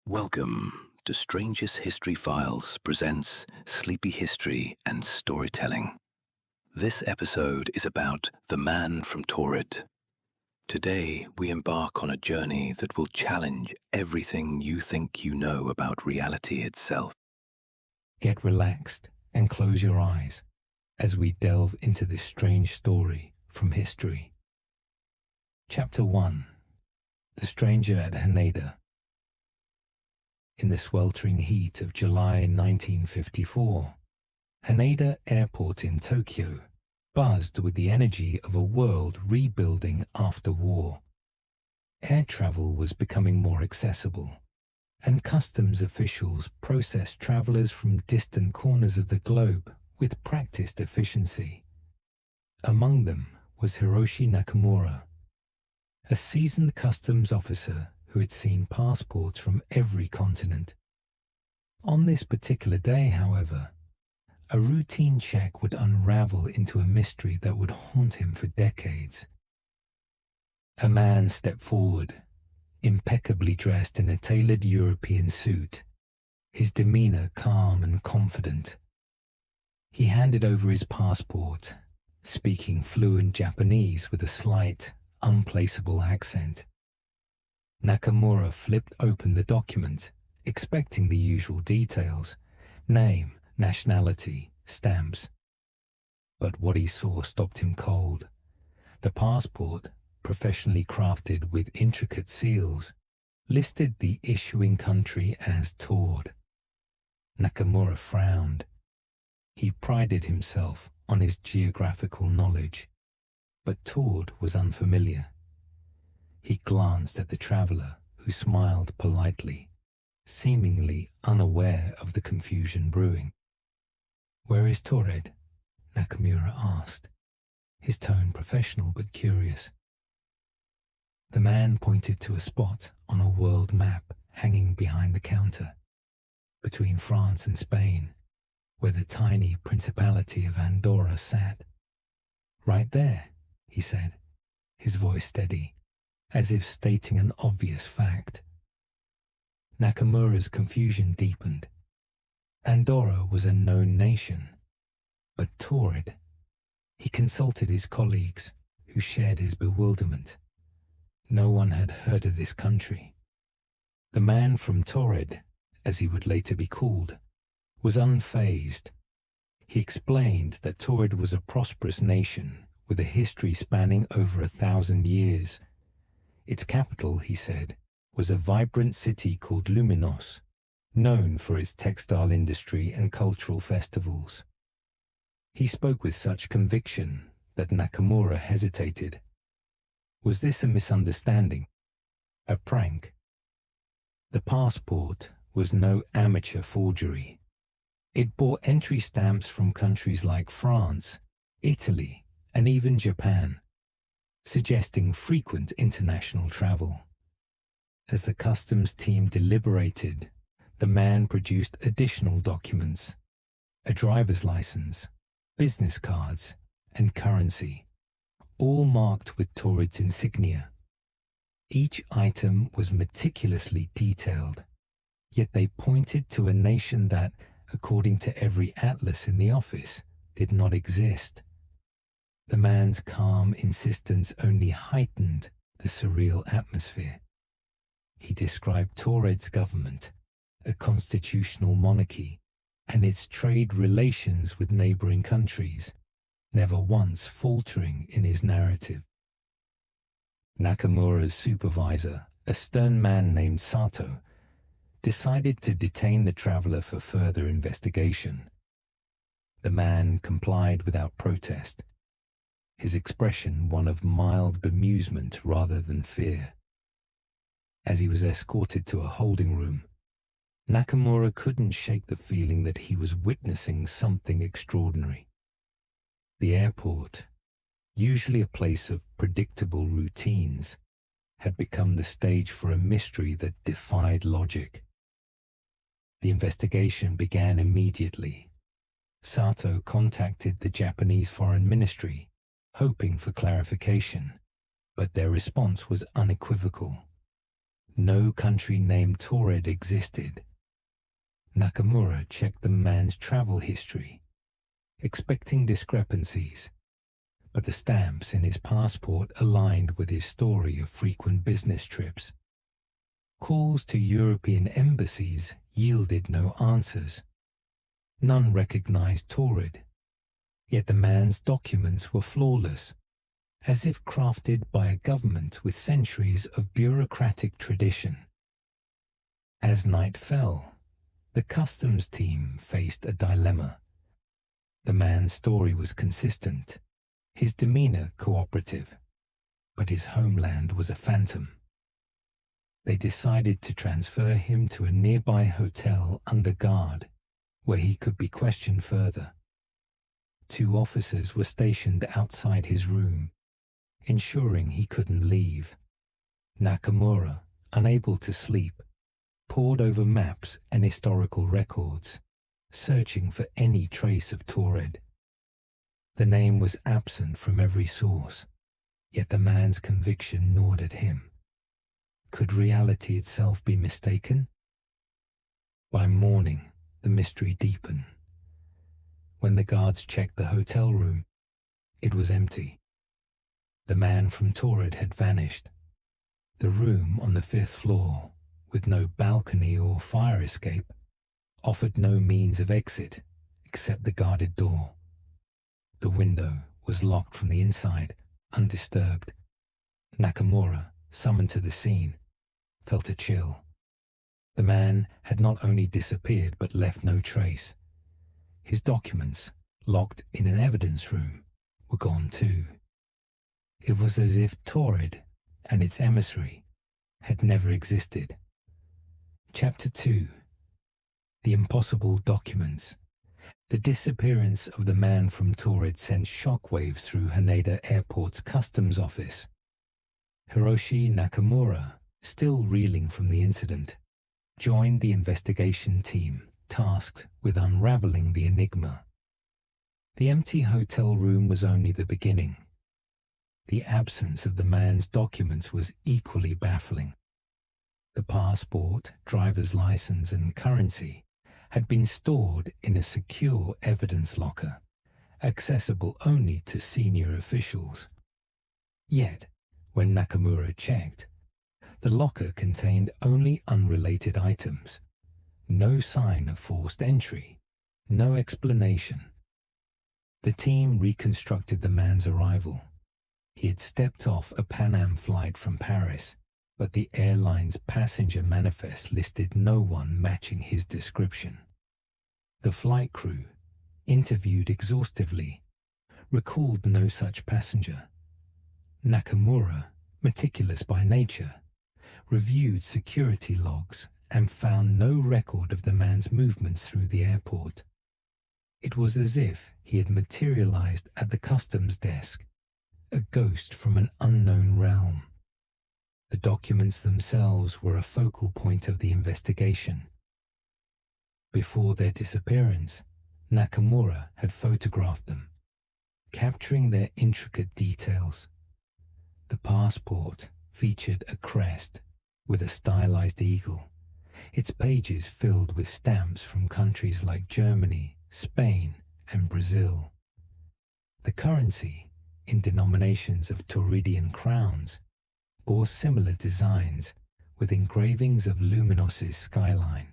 Welcome to Strangest History Files presents Sleepy History and Storytelling. This episode is about the man from Taured. Today, we embark on a journey that will challenge everything you think you know about reality itself. Get relaxed and close your eyes as we delve into this strange story from history. Chapter 1: The Stranger at Haneda. In the sweltering heat of July 1954, Haneda Airport in Tokyo buzzed with the energy of a world rebuilding after war. Air travel was becoming more accessible, and customs officials processed travelers from distant corners of the globe with practiced efficiency. Among them was Hiroshi Nakamura, a seasoned customs officer who had seen passports from every continent. On this particular day, however, a routine check would unravel into a mystery that would haunt him for decades. A man stepped forward, impeccably dressed in a tailored European suit, his demeanor calm and confident. He handed over his passport, speaking fluent Japanese with a slight, unplaceable accent. Nakamura flipped open the document, expecting the usual details: name, nationality, stamps. But what he saw stopped him cold. The passport, professionally crafted with intricate seals, listed the issuing country as Taured. Nakamura frowned. He prided himself on his geographical knowledge, but Taured was unfamiliar. He glanced at the traveler, who smiled politely, seemingly unaware of the confusion brewing. "Where is Taured?" Nakamura asked, his tone professional but curious. The man pointed to a spot on a world map hanging behind the counter, between France and Spain, where the tiny Principality of Andorra sat. "Right there," he said, his voice steady, as if stating an obvious fact. Nakamura's confusion deepened. Andorra was a known nation, but Taured. He consulted his colleagues, who shared his bewilderment. No one had heard of this country. The man from Taured, as he would later be called, was unfazed. He explained that Taured was a prosperous nation with a history spanning over 1,000 years. Its capital, he said, was a vibrant city called Luminos, known for its textile industry and cultural festivals. He spoke with such conviction that Nakamura hesitated. Was this a misunderstanding? A prank? The passport was no amateur forgery. It bore entry stamps from countries like France, Italy, and even Japan, suggesting frequent international travel. As the customs team deliberated, the man produced additional documents: a driver's license, business cards, and currency, all marked with Taured's insignia. Each item was meticulously detailed, yet they pointed to a nation that, according to every atlas in the office, did not exist. The man's calm insistence only heightened the surreal atmosphere. He described Taured's government, a constitutional monarchy, and its trade relations with neighboring countries, never once faltering in his narrative. Nakamura's supervisor, a stern man named Sato, decided to detain the traveler for further investigation. The man complied without protest, his expression one of mild bemusement rather than fear. As he was escorted to a holding room, Nakamura couldn't shake the feeling that he was witnessing something extraordinary. The airport, usually a place of predictable routines, had become the stage for a mystery that defied logic. The investigation began immediately. Sato contacted the Japanese Foreign Ministry, hoping for clarification, but their response was unequivocal. no country named Taured existed. Nakamura checked the man's travel history, expecting discrepancies, but the stamps in his passport aligned with his story of frequent business trips. Calls to European embassies yielded no answers. None recognized Taured, yet the man's documents were flawless, as if crafted by a government with centuries of bureaucratic tradition. As night fell, the customs team faced a dilemma. The man's story was consistent, his demeanor cooperative, but his homeland was a phantom. They decided to transfer him to a nearby hotel under guard, where he could be questioned further. 2 officers were stationed outside his room, ensuring he couldn't leave. Nakamura, unable to sleep, pored over maps and historical records, searching for any trace of Taured. The name was absent from every source, yet the man's conviction gnawed at him. Could reality itself be mistaken? By morning, the mystery deepened. When the guards checked the hotel room, it was empty. The man from Taured had vanished. The room on the 5th floor, with no balcony or fire escape, offered no means of exit except the guarded door. The window was locked from the inside, undisturbed. Nakamura, summoned to the scene, felt a chill. The man had not only disappeared but left no trace. His documents, locked in an evidence room, were gone too. It was as if Taured and its emissary had never existed. Chapter 2. The Impossible Documents. The disappearance of the man from Taured sent shockwaves through Haneda Airport's customs office. Hiroshi Nakamura, still reeling from the incident, joined the investigation team tasked with unraveling the enigma. The empty hotel room was only the beginning. The absence of the man's documents was equally baffling. The passport, driver's license, and currency had been stored in a secure evidence locker, accessible only to senior officials. Yet, when Nakamura checked, the locker contained only unrelated items. No sign of forced entry, no explanation. The team reconstructed the man's arrival. He had stepped off a Pan Am flight from Paris, but the airline's passenger manifest listed no one matching his description. The flight crew, interviewed exhaustively, recalled no such passenger. Nakamura, meticulous by nature, reviewed security logs and found no record of the man's movements through the airport. It was as if he had materialized at the customs desk, a ghost from an unknown realm. The documents themselves were a focal point of the investigation. Before their disappearance, Nakamura had photographed them, capturing their intricate details. The passport featured a crest with a stylized eagle, its pages filled with stamps from countries like Germany, Spain, and Brazil. The currency, in denominations of Tauridian crowns, bore similar designs with engravings of Luminos's skyline.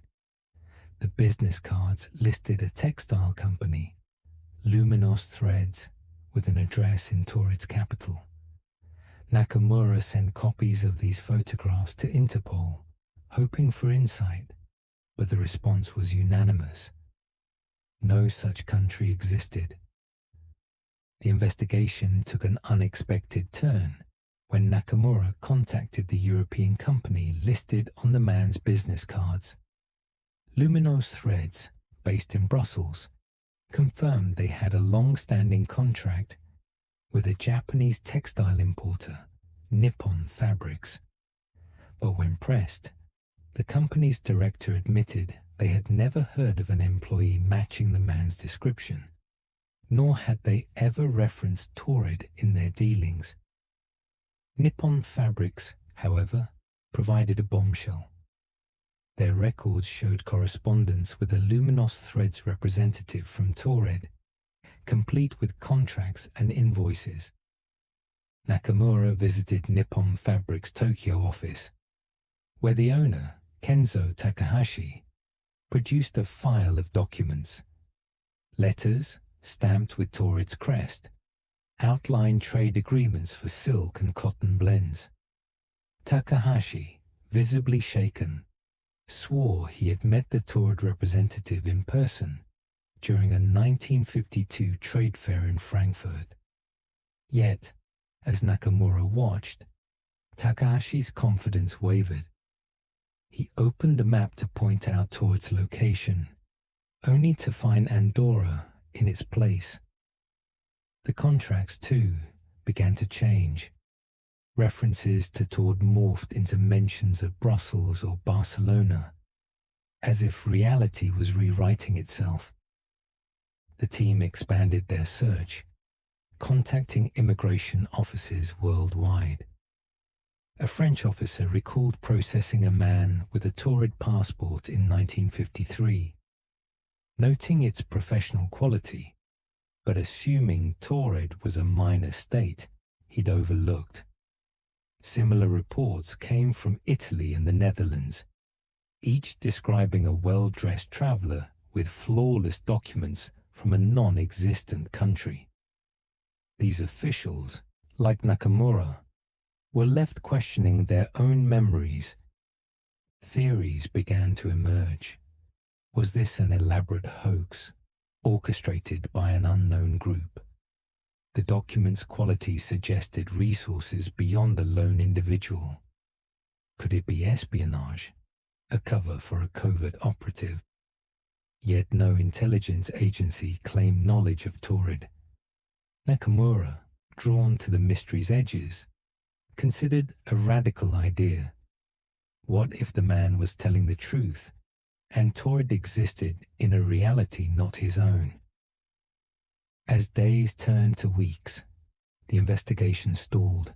The business cards listed a textile company, Luminos Threads, with an address in Taured's capital. Nakamura sent copies of these photographs to Interpol, hoping for insight, but the response was unanimous. No such country existed. The investigation took an unexpected turn when Nakamura contacted the European company listed on the man's business cards. Luminos Threads, based in Brussels, confirmed they had a long-standing contract with a Japanese textile importer, Nippon Fabrics. But when pressed, the company's director admitted they had never heard of an employee matching the man's description, nor had they ever referenced Taured in their dealings. Nippon Fabrics, however, provided a bombshell. Their records showed correspondence with a Luminos Threads representative from Taured, complete with contracts and invoices. Nakamura visited Nippon Fabric's Tokyo office, where the owner, Kenzo Takahashi, produced a file of documents. Letters, stamped with Taured's crest, outlined trade agreements for silk and cotton blends. Takahashi, visibly shaken, swore he had met the Taured representative in person during a 1952 trade fair in Frankfurt. Yet, as Nakamura watched, Takahashi's confidence wavered. He opened a map to point out Taured's location, only to find Andorra in its place. The contracts, too, began to change. References to Taured morphed into mentions of Brussels or Barcelona, as if reality was rewriting itself. The team expanded their search, contacting immigration offices worldwide. A French officer recalled processing a man with a Taured passport in 1953, noting its professional quality, but assuming Taured was a minor state he'd overlooked. Similar reports came from Italy and the Netherlands, each describing a well-dressed traveler with flawless documents from a non-existent country. These officials, like Nakamura, were left questioning their own memories. Theories began to emerge. Was this an elaborate hoax, orchestrated by an unknown group? The document's quality suggested resources beyond the lone individual. Could it be espionage, a cover for a covert operative? Yet no intelligence agency claimed knowledge of Taured. Nakamura, drawn to the mystery's edges, considered a radical idea. What if the man was telling the truth, and Taured existed in a reality not his own? As days turned to weeks, the investigation stalled.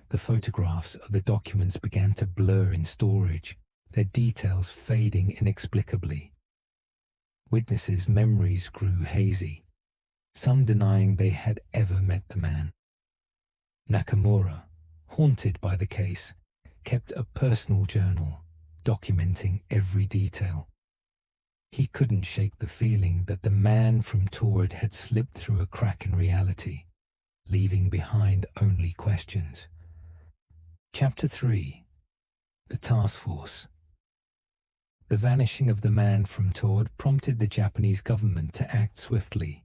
The photographs of the documents began to blur in storage, their details fading inexplicably. Witnesses' memories grew hazy, some denying they had ever met the man. Nakamura, haunted by the case, kept a personal journal, documenting every detail. He couldn't shake the feeling that the man from Taured had slipped through a crack in reality, leaving behind only questions. Chapter 3. The Task Force. The vanishing of the man from Taured prompted the Japanese government to act swiftly.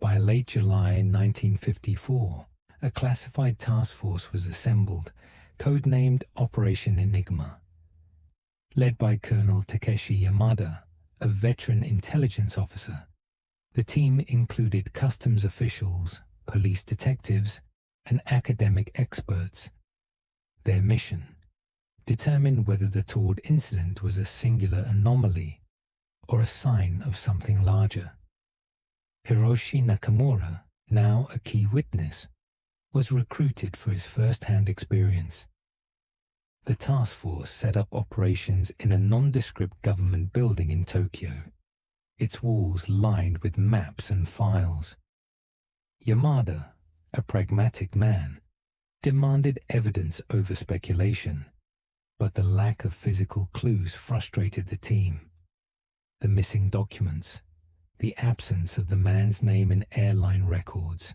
By late July 1954, a classified task force was assembled, codenamed Operation Enigma. Led by Colonel Takeshi Yamada, a veteran intelligence officer, the team included customs officials, police detectives, and academic experts. Their mission: determine whether the Taured incident was a singular anomaly or a sign of something larger. Hiroshi Nakamura, now a key witness, was recruited for his first-hand experience. The task force set up operations in a nondescript government building in Tokyo, its walls lined with maps and files. Yamada, a pragmatic man, demanded evidence over speculation, but the lack of physical clues frustrated the team. The missing documents, the absence of the man's name in airline records,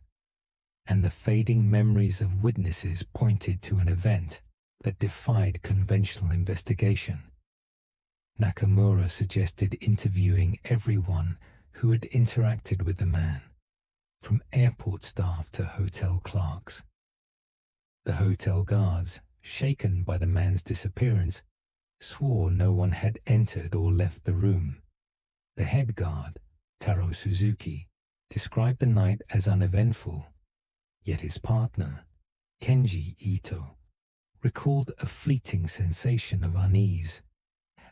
and the fading memories of witnesses pointed to an event that defied conventional investigation. Nakamura suggested interviewing everyone who had interacted with the man, from airport staff to hotel clerks. The hotel guards, shaken by the man's disappearance, swore no one had entered or left the room. The head guard, Taro Suzuki, described the night as uneventful, yet his partner, Kenji Ito, recalled a fleeting sensation of unease,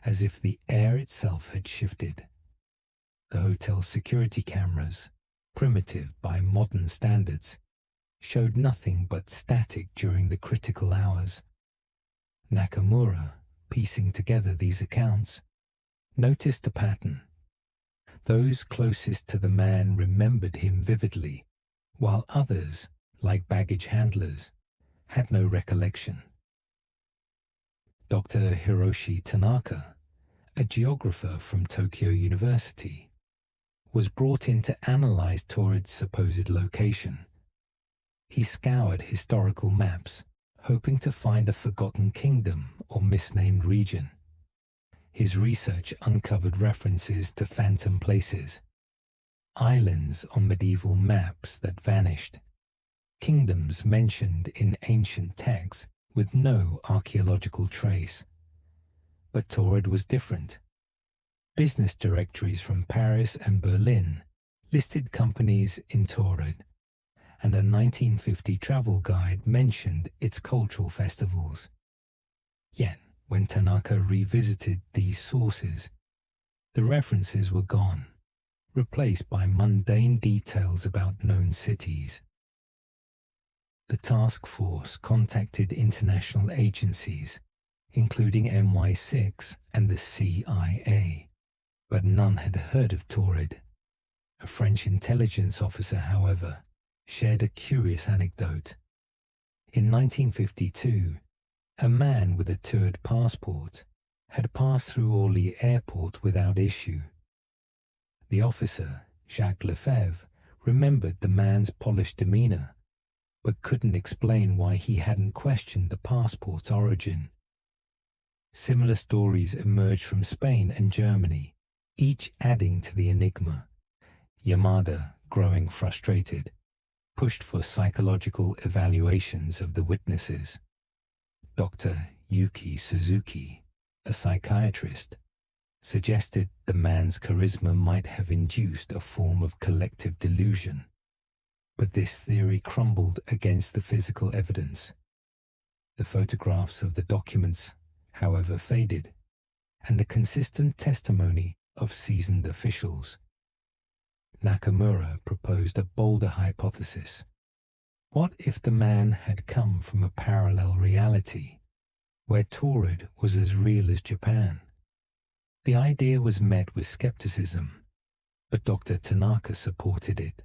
as if the air itself had shifted. The hotel's security cameras, primitive by modern standards, showed nothing but static during the critical hours. Nakamura, piecing together these accounts, noticed a pattern. Those closest to the man remembered him vividly, while others, like baggage handlers, had no recollection. Dr. Hiroshi Tanaka, a geographer from Tokyo University, was brought in to analyze Taured's supposed location. He scoured historical maps, hoping to find a forgotten kingdom or misnamed region. His research uncovered references to phantom places, islands on medieval maps that vanished, kingdoms mentioned in ancient texts with no archaeological trace. But Taured was different. Business directories from Paris and Berlin listed companies in Taured, and a 1950 travel guide mentioned its cultural festivals. Yet, when Tanaka revisited these sources, the references were gone, replaced by mundane details about known cities. The task force contacted international agencies, including MI6 and the CIA, but none had heard of Taured. A French intelligence officer, however, shared a curious anecdote. In 1952, a man with a Taured passport had passed through Orly airport without issue. The officer, Jacques Lefebvre, remembered the man's polished demeanor, but couldn't explain why he hadn't questioned the passport's origin. Similar stories emerged from Spain and Germany, each adding to the enigma. Yamada, growing frustrated, pushed for psychological evaluations of the witnesses. Dr. Yuki Suzuki, a psychiatrist, suggested the man's charisma might have induced a form of collective delusion. But this theory crumbled against the physical evidence. The photographs of the documents, however, faded, and the consistent testimony of seasoned officials. Nakamura proposed a bolder hypothesis. What if the man had come from a parallel reality, where Taured was as real as Japan? The idea was met with skepticism, but Dr. Tanaka supported it,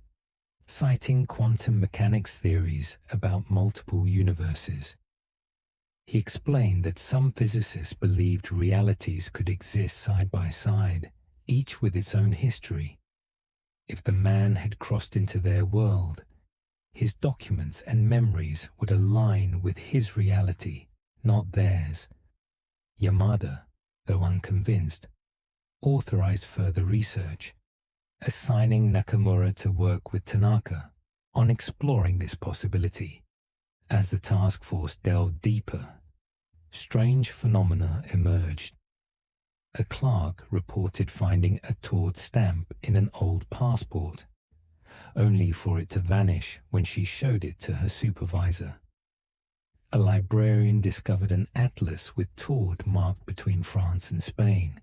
citing quantum mechanics theories about multiple universes. He explained that some physicists believed realities could exist side by side, each with its own history. If the man had crossed into their world, his documents and memories would align with his reality, not theirs. Yamada, though unconvinced, authorized further research, assigning Nakamura to work with Tanaka on exploring this possibility. As the task force delved deeper, strange phenomena emerged. A clerk reported finding a Taured stamp in an old passport, only for it to vanish when she showed it to her supervisor. A librarian discovered an atlas with Taured marked between France and Spain,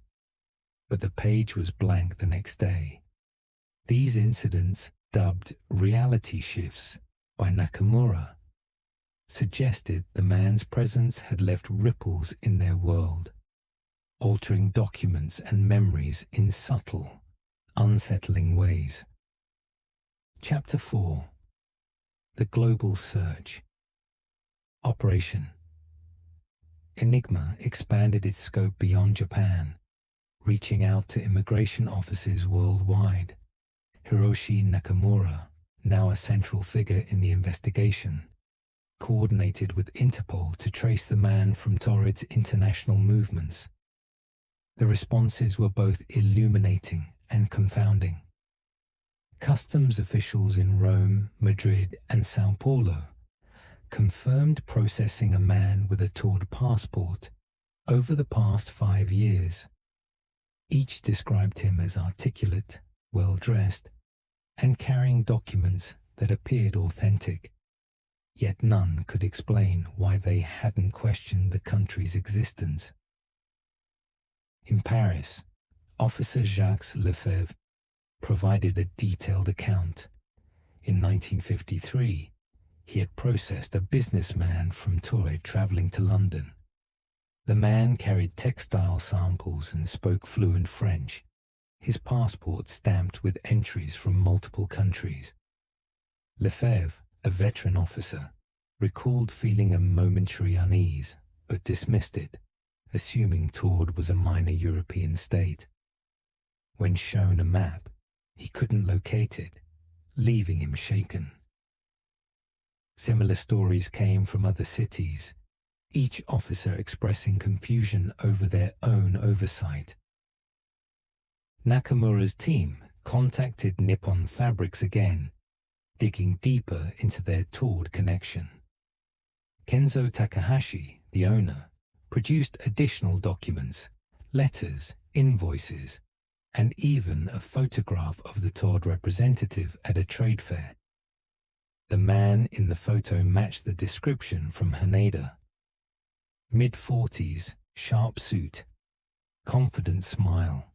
but the page was blank the next day. These incidents, dubbed reality shifts by Nakamura, suggested the man's presence had left ripples in their world, altering documents and memories in subtle, unsettling ways. Chapter 4. The Global Search. Operation Enigma expanded its scope beyond Japan, reaching out to immigration offices worldwide. Hiroshi Nakamura, now a central figure in the investigation, coordinated with Interpol to trace the man from Taured's international movements. The responses were both illuminating and confounding. Customs officials in Rome, Madrid, and São Paulo confirmed processing a man with a Taured passport over the past 5 years. Each described him as articulate, well-dressed, and carrying documents that appeared authentic. Yet none could explain why they hadn't questioned the country's existence. In Paris, Officer Jacques Lefebvre provided a detailed account. In 1953, he had processed a businessman from Taured traveling to London. The man carried textile samples and spoke fluent French, his passport stamped with entries from multiple countries. Lefebvre, a veteran officer, recalled feeling a momentary unease, but dismissed it, assuming Taured was a minor European state. When shown a map, he couldn't locate it, leaving him shaken. Similar stories came from other cities, each officer expressing confusion over their own oversight. Nakamura's team contacted Nippon Fabrics again, digging deeper into their Taured connection. Kenzo Takahashi, the owner, produced additional documents, letters, invoices, and even a photograph of the Taured representative at a trade fair. The man in the photo matched the description from Haneda. Mid-40s, sharp suit, confident smile.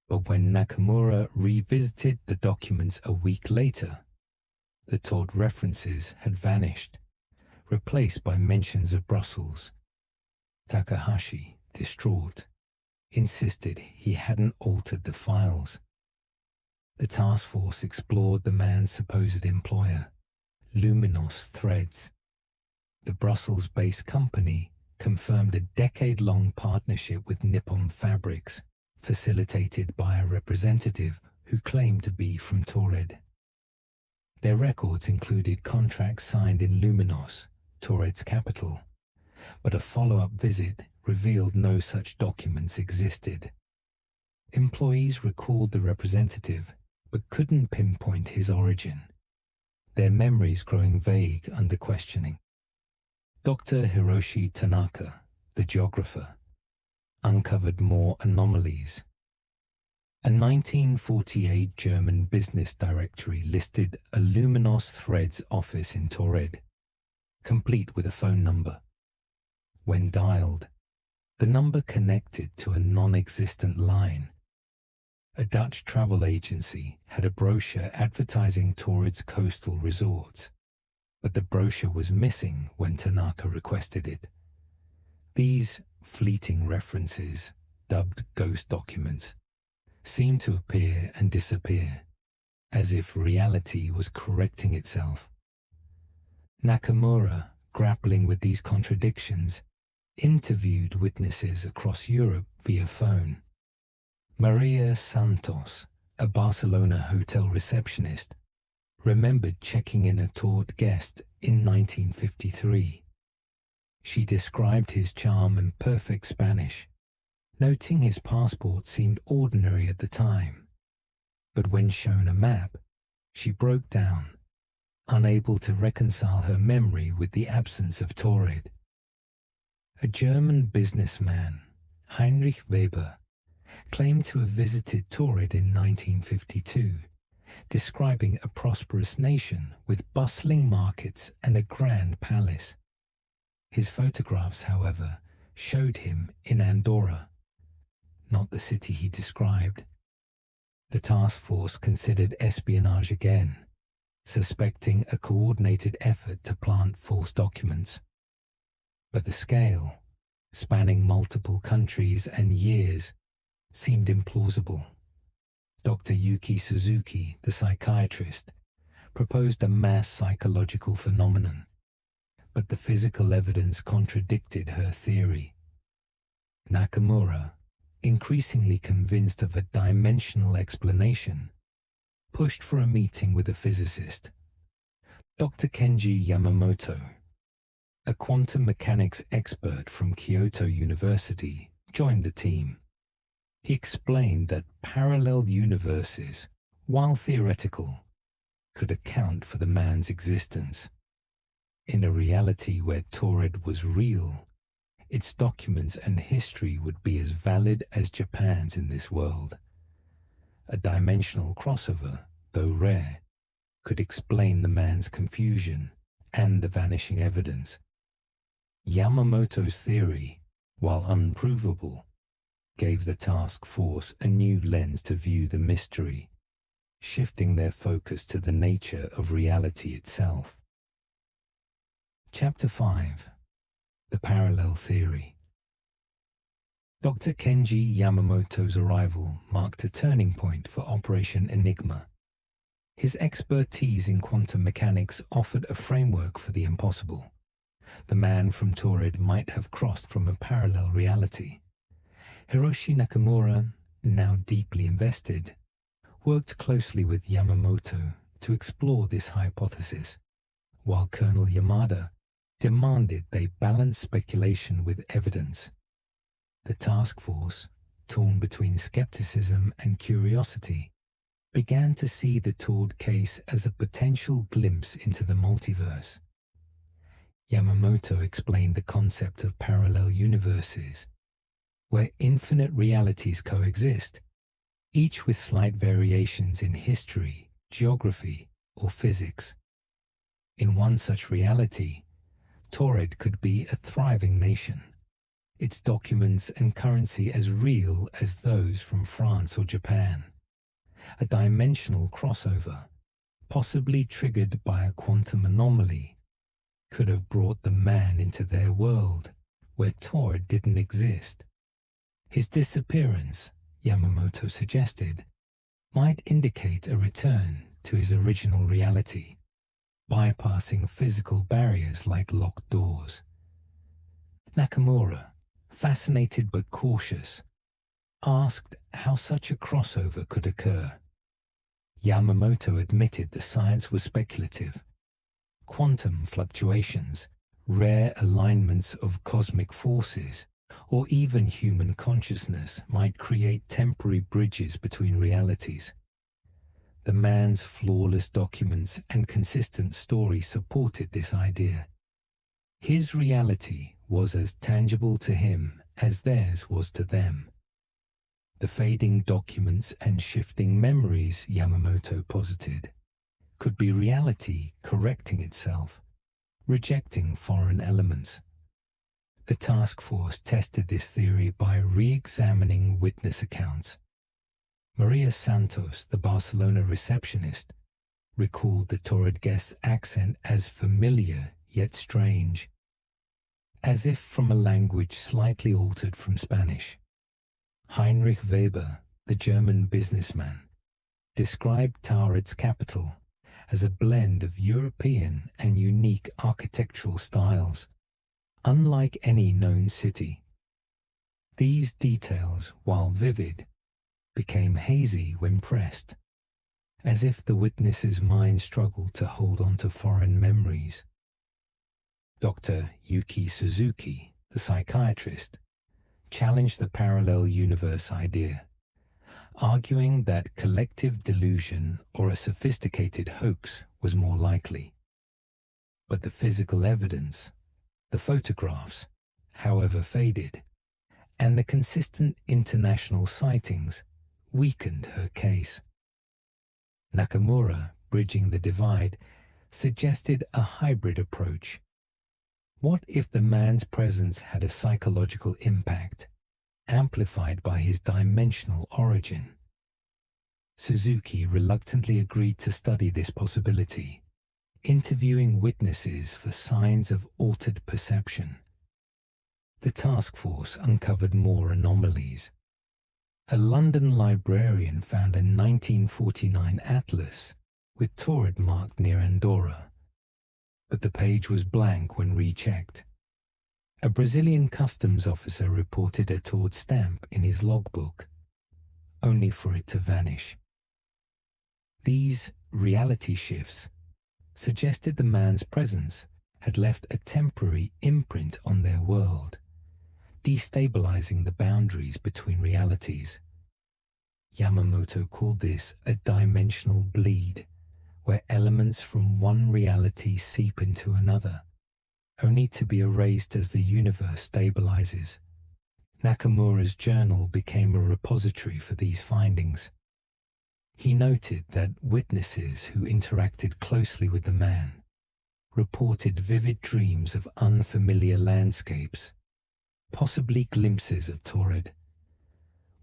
But when Nakamura revisited the documents a week later, the Taured references had vanished, replaced by mentions of Brussels. Takahashi, distraught, insisted he hadn't altered the files. The task force explored the man's supposed employer, Luminos Threads. The Brussels-based company confirmed a decade-long partnership with Nippon Fabrics, facilitated by a representative who claimed to be from Taured. Their records included contracts signed in Luminos, Taured's capital, but a follow-up visit revealed no such documents existed. Employees recalled the representative, but couldn't pinpoint his origin, their memories growing vague under questioning. Dr. Hiroshi Tanaka, the geographer, uncovered more anomalies. A 1948 German business directory listed a Luminos Threads office in Taured, complete with a phone number. When dialed, the number connected to a non-existent line. A Dutch travel agency had a brochure advertising Taured's coastal resorts, but the brochure was missing when Tanaka requested it. These fleeting references, dubbed ghost documents, seemed to appear and disappear, as if reality was correcting itself. Nakamura, grappling with these contradictions, interviewed witnesses across Europe via phone. Maria Santos, a Barcelona hotel receptionist, remembered checking in a Taured guest in 1953. She described his charm and perfect Spanish, noting his passport seemed ordinary at the time. But when shown a map, she broke down, unable to reconcile her memory with the absence of Taured. A German businessman, Heinrich Weber, claimed to have visited Taured in 1952, describing a prosperous nation with bustling markets and a grand palace. His photographs, however, showed him in Andorra, not the city he described. The task force considered espionage again, suspecting a coordinated effort to plant false documents. But the scale, spanning multiple countries and years, seemed implausible. Dr. Yuki Suzuki, the psychiatrist, proposed a mass psychological phenomenon, but the physical evidence contradicted her theory. Nakamura, increasingly convinced of a dimensional explanation, pushed for a meeting with a physicist. Dr. Kenji Yamamoto, a quantum mechanics expert from Kyoto University, joined the team. He explained that parallel universes, while theoretical, could account for the man's existence. In a reality where Taured was real, its documents and history would be as valid as Japan's in this world. A dimensional crossover, though rare, could explain the man's confusion and the vanishing evidence. Yamamoto's theory, while unprovable, gave the task force a new lens to view the mystery, shifting their focus to the nature of reality itself. Chapter 5. The Parallel Theory. Dr. Kenji Yamamoto's arrival marked a turning point for Operation Enigma. His expertise in quantum mechanics offered a framework for the impossible. The man from Taured might have crossed from a parallel reality. Hiroshi Nakamura, now deeply invested, worked closely with Yamamoto to explore this hypothesis, while Colonel Yamada demanded they balance speculation with evidence. The task force, torn between skepticism and curiosity, began to see the Taured case as a potential glimpse into the multiverse. Yamamoto explained the concept of parallel universes, where infinite realities coexist, each with slight variations in history, geography, or physics. In one such reality, Taured could be a thriving nation, its documents and currency as real as those from France or Japan. A dimensional crossover, possibly triggered by a quantum anomaly, could have brought the man into their world, where Taured didn't exist. His disappearance, Yamamoto suggested, might indicate a return to his original reality, bypassing physical barriers like locked doors. Nakamura, fascinated but cautious, asked how such a crossover could occur. Yamamoto admitted the science was speculative. Quantum fluctuations, rare alignments of cosmic forces, or even human consciousness might create temporary bridges between realities. The man's flawless documents and consistent story supported this idea. His reality was as tangible to him as theirs was to them. The fading documents and shifting memories, Yamamoto posited, could be reality correcting itself, rejecting foreign elements. The task force tested this theory by re-examining witness accounts. Maria Santos, the Barcelona receptionist, recalled the Taured guest's accent as familiar yet strange, as if from a language slightly altered from Spanish. Heinrich Weber, the German businessman, described Taured's capital as a blend of European and unique architectural styles, unlike any known city. These details, while vivid, became hazy when pressed, as if the witness's mind struggled to hold on to foreign memories. Dr. Yuki Suzuki, the psychiatrist, challenged the parallel universe idea, arguing that collective delusion or a sophisticated hoax was more likely. But the physical evidence, the photographs, however faded, and the consistent international sightings weakened her case. Nakamura, bridging the divide, suggested a hybrid approach. What if the man's presence had a psychological impact, amplified by his dimensional origin? Suzuki reluctantly agreed to study this possibility, interviewing witnesses for signs of altered perception. The task force uncovered more anomalies. A London librarian found a 1949 atlas with Taured marked near Andorra, but the page was blank when rechecked. A Brazilian customs officer reported a Taured stamp in his logbook, only for it to vanish. These reality shifts suggested the man's presence had left a temporary imprint on their world, destabilizing the boundaries between realities. Yamamoto called this a dimensional bleed, where elements from one reality seep into another, only to be erased as the universe stabilizes. Nakamura's journal became a repository for these findings. He noted that witnesses who interacted closely with the man reported vivid dreams of unfamiliar landscapes, possibly glimpses of Taured.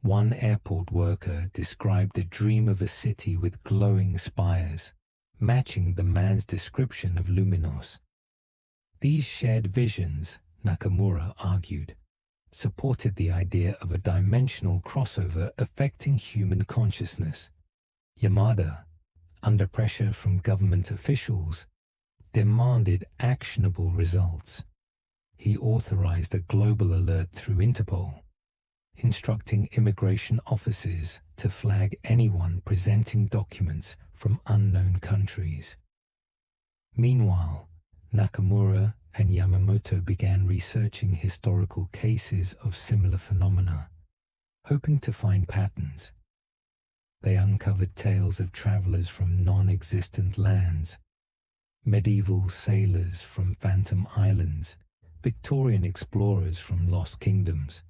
One airport worker described a dream of a city with glowing spires, matching the man's description of Luminos. These shared visions, Nakamura argued, supported the idea of a dimensional crossover affecting human consciousness. Yamada, under pressure from government officials, demanded actionable results. He authorized a global alert through Interpol, instructing immigration offices to flag anyone presenting documents from unknown countries. Meanwhile, Nakamura and Yamamoto began researching historical cases of similar phenomena, hoping to find patterns. They uncovered tales of travelers from non-existent lands, medieval sailors from phantom islands, Victorian explorers from lost kingdoms.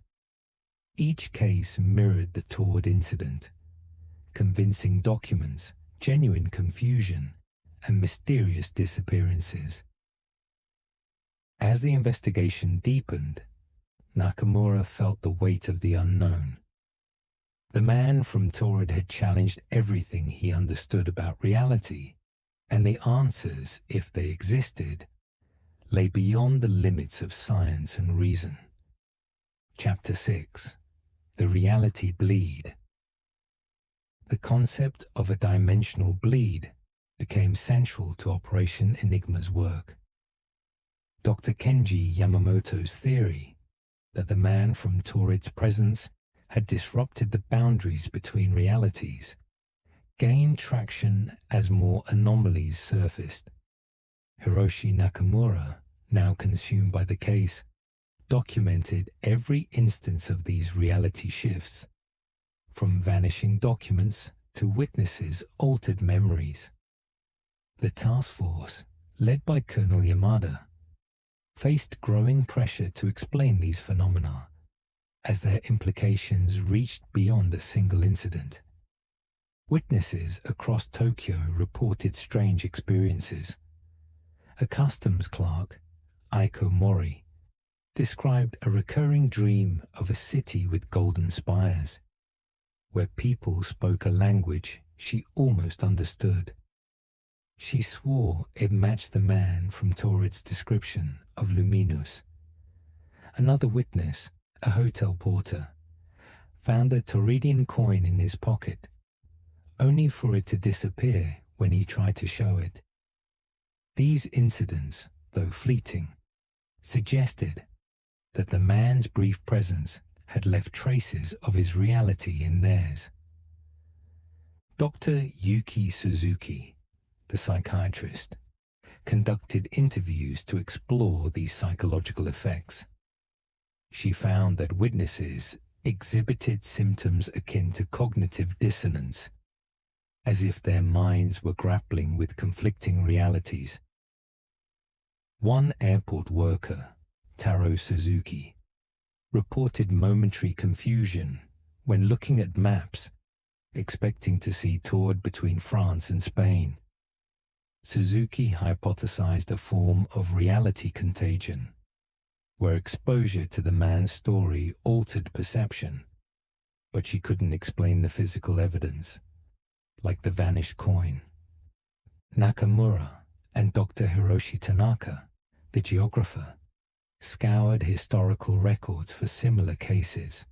Each case mirrored the Taured incident: convincing documents, genuine confusion, and mysterious disappearances. As the investigation deepened, Nakamura felt the weight of the unknown. The man from Taured had challenged everything he understood about reality, and the answers, if they existed, lay beyond the limits of science and reason. Chapter 6: The Reality Bleed. The concept of a dimensional bleed became central to Operation Enigma's work. Dr. Kenji Yamamoto's theory that the man from Taured's presence had disrupted the boundaries between realities gained traction as more anomalies surfaced. Hiroshi Nakamura, now consumed by the case, documented every instance of these reality shifts, from vanishing documents to witnesses' altered memories. The task force, led by Colonel Yamada, faced growing pressure to explain these phenomena, as their implications reached beyond a single incident. Witnesses across Tokyo reported strange experiences. A customs clerk, Aiko Mori, described a recurring dream of a city with golden spires, where people spoke a language she almost understood. She swore it matched the man from Taured's description of Luminous. Another witness, a hotel porter, found a Tauridian coin in his pocket, only for it to disappear when he tried to show it. These incidents, though fleeting, suggested that the man's brief presence had left traces of his reality in theirs. Dr. Yuki Suzuki, the psychiatrist, conducted interviews to explore these psychological effects. She found that witnesses exhibited symptoms akin to cognitive dissonance, as if their minds were grappling with conflicting realities. One airport worker, Taro Suzuki, reported momentary confusion when looking at maps, expecting to see Taured between France and Spain. Suzuki hypothesized a form of reality contagion, where exposure to the man's story altered perception, but she couldn't explain the physical evidence, like the vanished coin. Nakamura and Dr. Hiroshi Tanaka, the geographer, scoured historical records for similar cases.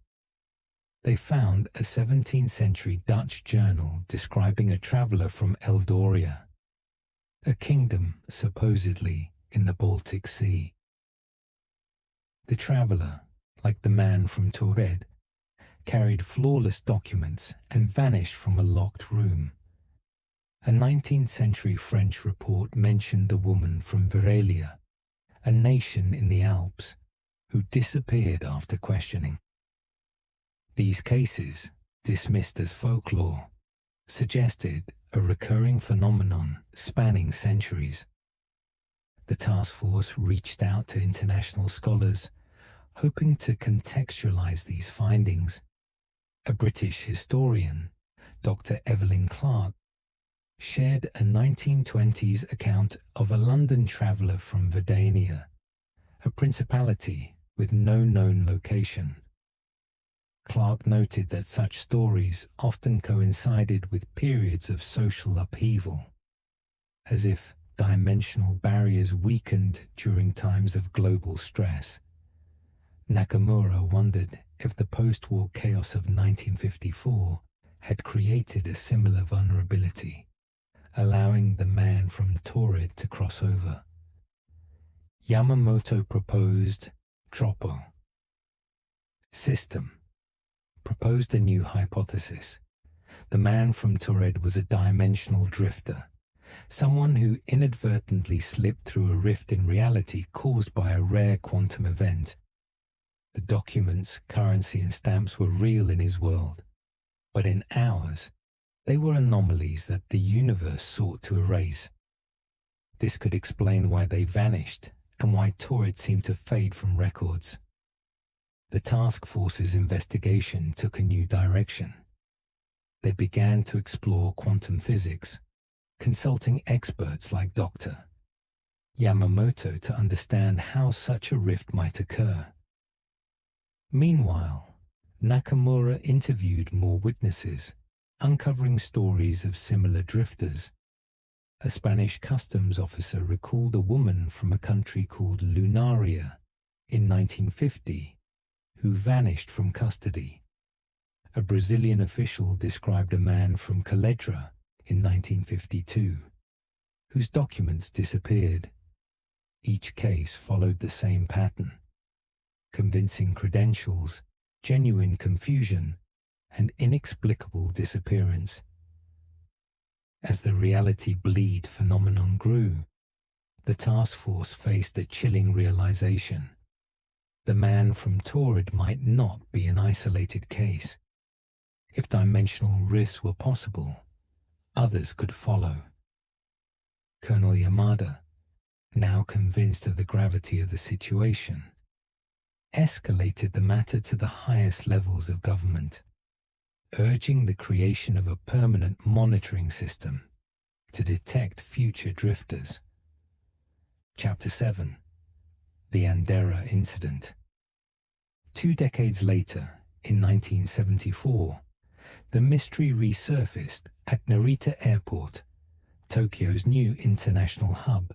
They found a 17th century Dutch journal describing a traveler from Eldoria, a kingdom supposedly in the Baltic Sea. The traveler, like the man from Taured, carried flawless documents and vanished from a locked room. A 19th century French report mentioned a woman from Varelia, a nation in the Alps, who disappeared after questioning. These cases, dismissed as folklore, suggested a recurring phenomenon spanning centuries. The task force reached out to international scholars, hoping to contextualize these findings. A British historian, Dr. Evelyn Clark, shared a 1920s account of a London traveller from Verdania, a principality with no known location. Clark noted that such stories often coincided with periods of social upheaval, as if dimensional barriers weakened during times of global stress. Nakamura wondered if the post-war chaos of 1954 had created a similar vulnerability, allowing the man from Taured to cross over. Yamamoto proposed Troppo. System proposed a new hypothesis. The man from Taured was a dimensional drifter, someone who inadvertently slipped through a rift in reality caused by a rare quantum event. The documents, currency, and stamps were real in his world, but in ours, they were anomalies that the universe sought to erase. This could explain why they vanished and why Taured seemed to fade from records. The task force's investigation took a new direction. They began to explore quantum physics, consulting experts like Dr. Yamamoto to understand how such a rift might occur. Meanwhile, Nakamura interviewed more witnesses, uncovering stories of similar drifters. A Spanish customs officer recalled a woman from a country called Lunaria in 1950 who vanished from custody. A Brazilian official described a man from Caledra in 1952 whose documents disappeared. Each case followed the same pattern: convincing credentials, genuine confusion, and inexplicable disappearance. As the reality bleed phenomenon grew, the task force faced a chilling realization. The man from Taured might not be an isolated case. If dimensional rifts were possible, others could follow. Colonel Yamada, now convinced of the gravity of the situation, escalated the matter to the highest levels of government, urging the creation of a permanent monitoring system to detect future drifters. Chapter 7: The Andera Incident. 2 decades later, in 1974, the mystery resurfaced at Narita Airport, Tokyo's new international hub.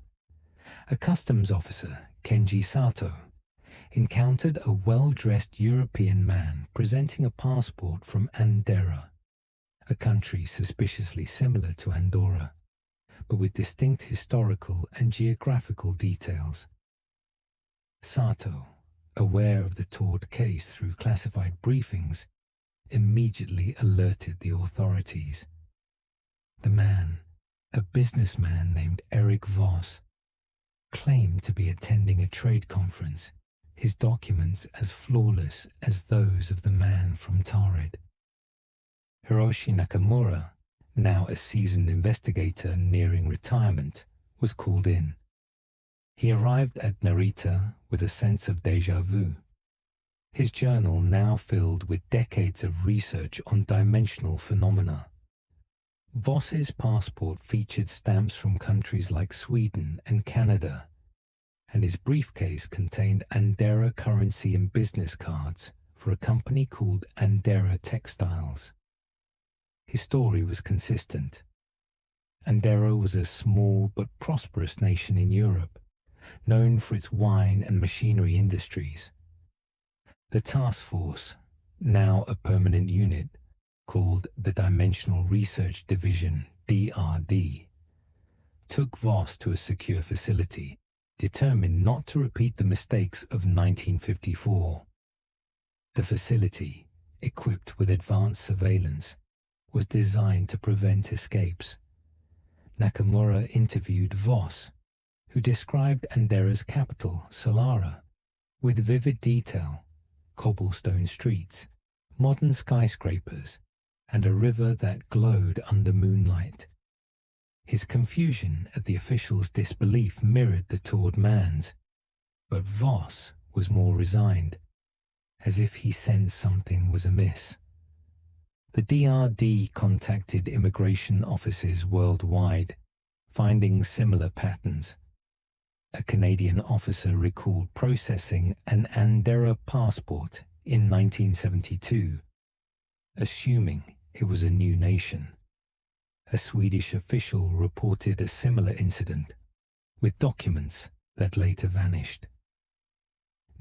A customs officer, Kenji Sato, encountered a well-dressed European man presenting a passport from Andera, a country suspiciously similar to Andorra, but with distinct historical and geographical details. Sato, aware of the Taured case through classified briefings, immediately alerted the authorities. The man, a businessman named Eric Voss, claimed to be attending a trade conference, his documents as flawless as those of the man from Taured. Hiroshi Nakamura, now a seasoned investigator nearing retirement, was called in. He arrived at Narita with a sense of déjà vu, his journal now filled with decades of research on dimensional phenomena. Voss's passport featured stamps from countries like Sweden and Canada, and his briefcase contained Andera currency and business cards for a company called Andera Textiles. His story was consistent. Andera was a small but prosperous nation in Europe, known for its wine and machinery industries. The task force, now a permanent unit, called the Dimensional Research Division, DRD, took Voss to a secure facility, determined not to repeat the mistakes of 1954. The facility, equipped with advanced surveillance, was designed to prevent escapes. Nakamura interviewed Voss, who described Andera's capital, Solara, with vivid detail: cobblestone streets, modern skyscrapers, and a river that glowed under moonlight. His confusion at the officials' disbelief mirrored the Taured man's, but Voss was more resigned, as if he sensed something was amiss. The DRD contacted immigration offices worldwide, finding similar patterns. A Canadian officer recalled processing an Andera passport in 1972, assuming it was a new nation. A Swedish official reported a similar incident, with documents that later vanished.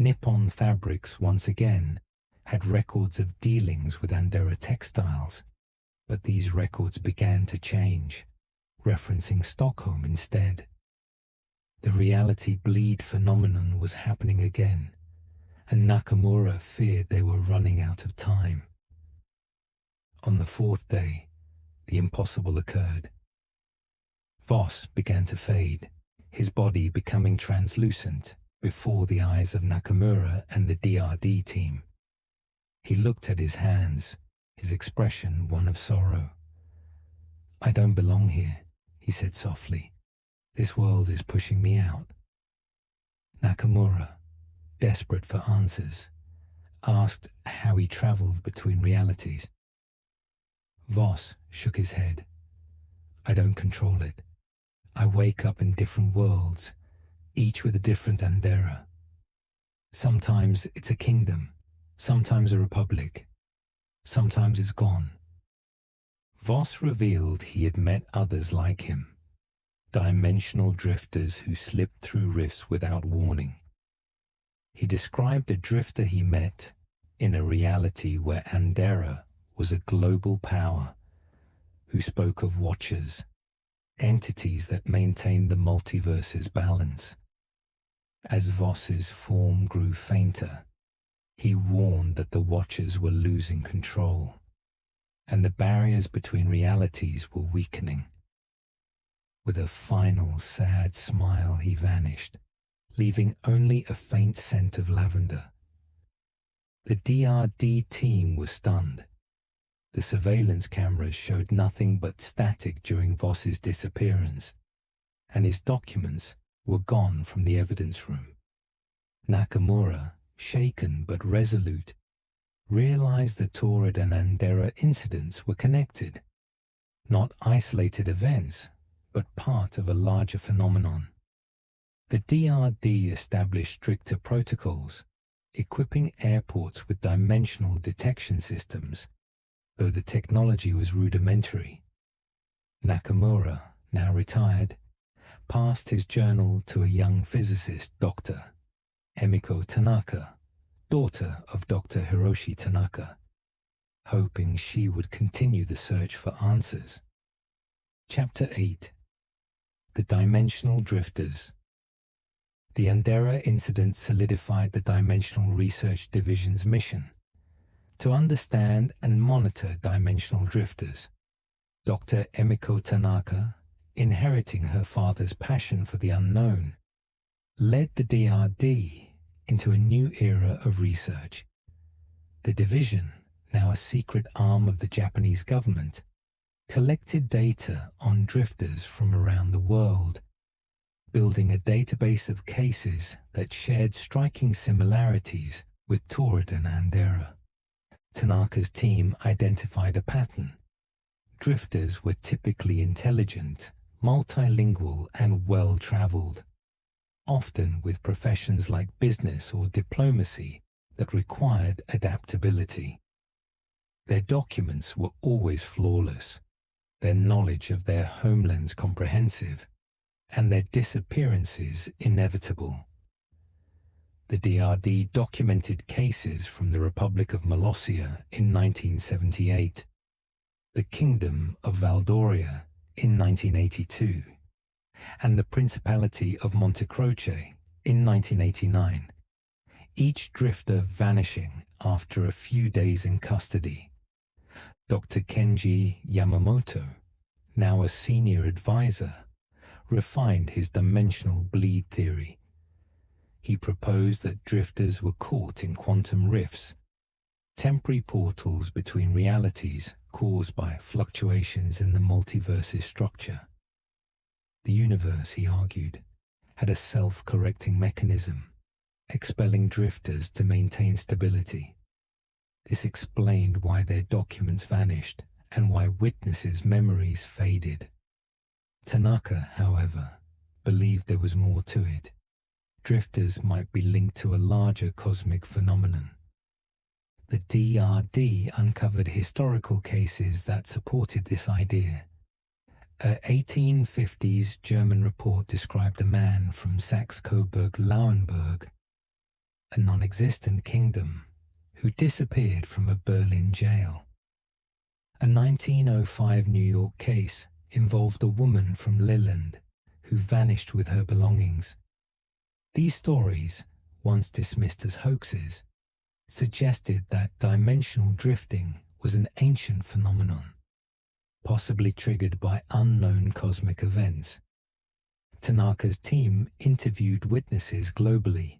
Nippon Fabrics once again had records of dealings with Andera textiles, but these records began to change, referencing Stockholm instead. The reality bleed phenomenon was happening again, and Nakamura feared they were running out of time. On the fourth day, the impossible occurred. Voss began to fade, his body becoming translucent before the eyes of Nakamura and the DRD team. He looked at his hands, his expression one of sorrow. "I don't belong here," he said softly. "This world is pushing me out." Nakamura, desperate for answers, asked how he traveled between realities. Voss shook his head. "I don't control it. I wake up in different worlds, each with a different Andera. Sometimes it's a kingdom, sometimes a republic, sometimes it's gone." Voss revealed he had met others like him, dimensional drifters who slipped through rifts without warning. He described a drifter he met in a reality where Andera was a global power, who spoke of watchers, entities that maintained the multiverse's balance. As Voss's form grew fainter, he warned that the watchers were losing control, and the barriers between realities were weakening. With a final sad smile, he vanished, leaving only a faint scent of lavender. The DRD team was stunned. The surveillance cameras showed nothing but static during Voss's disappearance, and his documents were gone from the evidence room. Nakamura, shaken but resolute, realized the Taured and Andera incidents were connected, not isolated events, but part of a larger phenomenon. The DRD established stricter protocols, equipping airports with dimensional detection systems, though the technology was rudimentary. Nakamura, now retired, passed his journal to a young physicist, Dr. Emiko Tanaka, daughter of Dr. Hiroshi Tanaka, hoping she would continue the search for answers. Chapter 8. The Dimensional Drifters. The Andera incident solidified the Dimensional Research Division's mission to understand and monitor dimensional drifters. Dr. Emiko Tanaka, inheriting her father's passion for the unknown, led the DRD into a new era of research. The division, now a secret arm of the Japanese government, collected data on drifters from around the world, building a database of cases that shared striking similarities with Taured and Andera. Tanaka's team identified a pattern. Drifters were typically intelligent, multilingual, and well-traveled, often with professions like business or diplomacy that required adaptability. Their documents were always flawless, their knowledge of their homelands comprehensive, and their disappearances inevitable. The DRD documented cases from the Republic of Molossia in 1978, the Kingdom of Valdoria in 1982, and the Principality of Montecroce in 1989, each drifter vanishing after a few days in custody. Dr. Kenji Yamamoto, now a senior advisor, refined his dimensional bleed theory. He proposed that drifters were caught in quantum rifts, temporary portals between realities caused by fluctuations in the multiverse's structure. The universe, he argued, had a self-correcting mechanism, expelling drifters to maintain stability. This explained why their documents vanished and why witnesses' memories faded. Tanaka, however, believed there was more to it. Drifters might be linked to a larger cosmic phenomenon. The DRD uncovered historical cases that supported this idea. A 1850s German report described a man from Saxe-Coburg-Lauenburg a non-existent kingdom, who disappeared from a Berlin jail. A 1905 New York case involved a woman from Leland who vanished with her belongings. These stories, once dismissed as hoaxes, suggested that dimensional drifting was an ancient phenomenon, possibly triggered by unknown cosmic events. Tanaka's team interviewed witnesses globally,